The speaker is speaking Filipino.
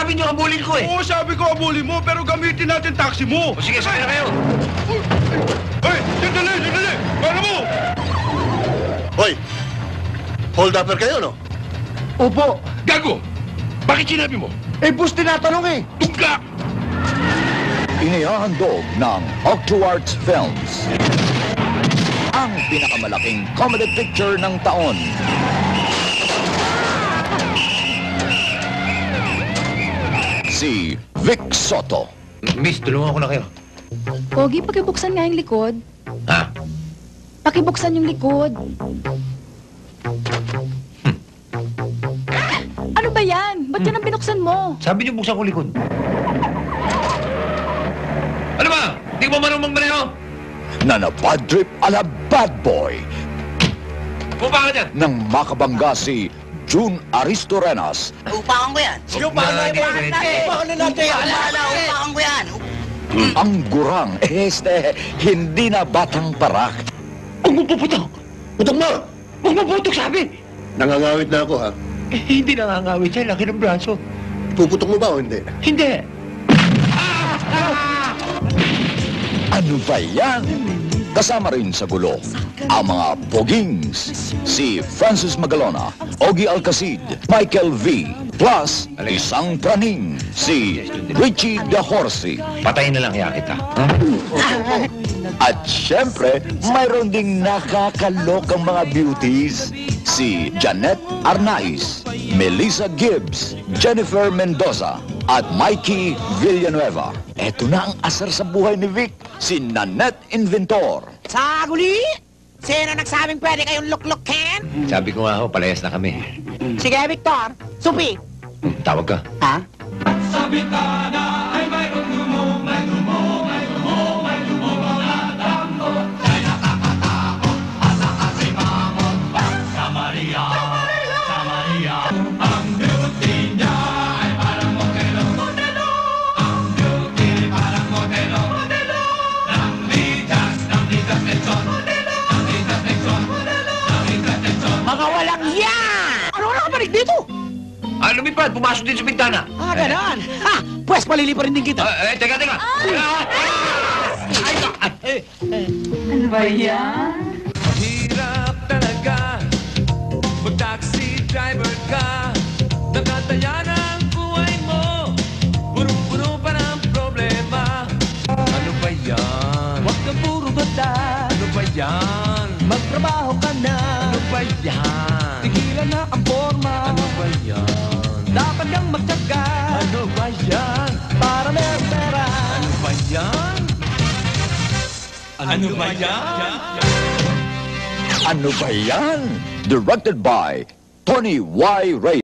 Sabi niyo habulin ko eh. Oo, sabi ko abuli mo, pero gamitin natin taxi mo. O sige, sakay na kayo. Hoy, sandali! Para mo! Hoy! Hold-upper kayo, no? Opo. Gago! Bakit sinabi mo? Eh, boss, tinatanong eh. Tungga! Inihahandog ng OctoArts Films ang pinakamalaking comedy picture ng taon. Si Vic Soto. Miss, tulungan ko na kayo. Pogi, pakibuksan nga yung likod. Ha? Pakibuksan yung likod. Ano ba yan? Ba't yan ang binuksan mo? Sabi niyo buksan ko likod. Ano ba? Hindi mo marunong maneho? Na bad trip ala bad boy Bumaba ka dyan! nang makabangga si June Aristorenas. Upakan ko yan. Upakan na natin! Upakan ko yan. Ang gurang, hindi na batang parak. Huwag mo puputok! Putok mo! Huwag mo puputok, sabi! Nangangawit na ako, ha? Eh, hindi nangangawit siya. Laki ng braso. Puputok mo ba o hindi? Hindi! Ano ba yan? Kasama rin sa gulo ang mga pogings. Si Francis Magalona, Ogie Alcacid, Michael V. Plus, isang praning, si Richie De Horsey. Patayin na lang kaya kita. At syempre, mayroon ding nakakalokang mga beauties. Si Janet Arnaiz, Melissa Gibbs, Jennifer Mendoza, at Mikey Villanueva. Eto na ang asar sa buhay ni Vic, si Nanette Inventor. Saguli! Sino nagsabing pwede kayong luklukhin? Sabi ko nga ho, palayas na kami. Sige, Victor. Supi. Tawag ka. Ha? Mga walang yan! Ano na kabalik dito? Ah, lumipad. Pumasok din sa bintana. Ah, ganon. Ha! Pwes, paliliparin din kita. Teka. Ano ba yan? Hirap talaga kung taxi driver ka. Natataya ng buhay mo, punong-puno pa ng problema. Ano ba yan? Huwag ka puro bata. Ano ba yan? Magtrabaho ka na. Ano ba yan? Tigilan na ang forma. Ano ba yan? Dapat kang magtyaga. Ano ba yan? Para meron pera. Ano ba yan? Ano ba yan? Ano ba yan? Directed by Tony Y. Ray.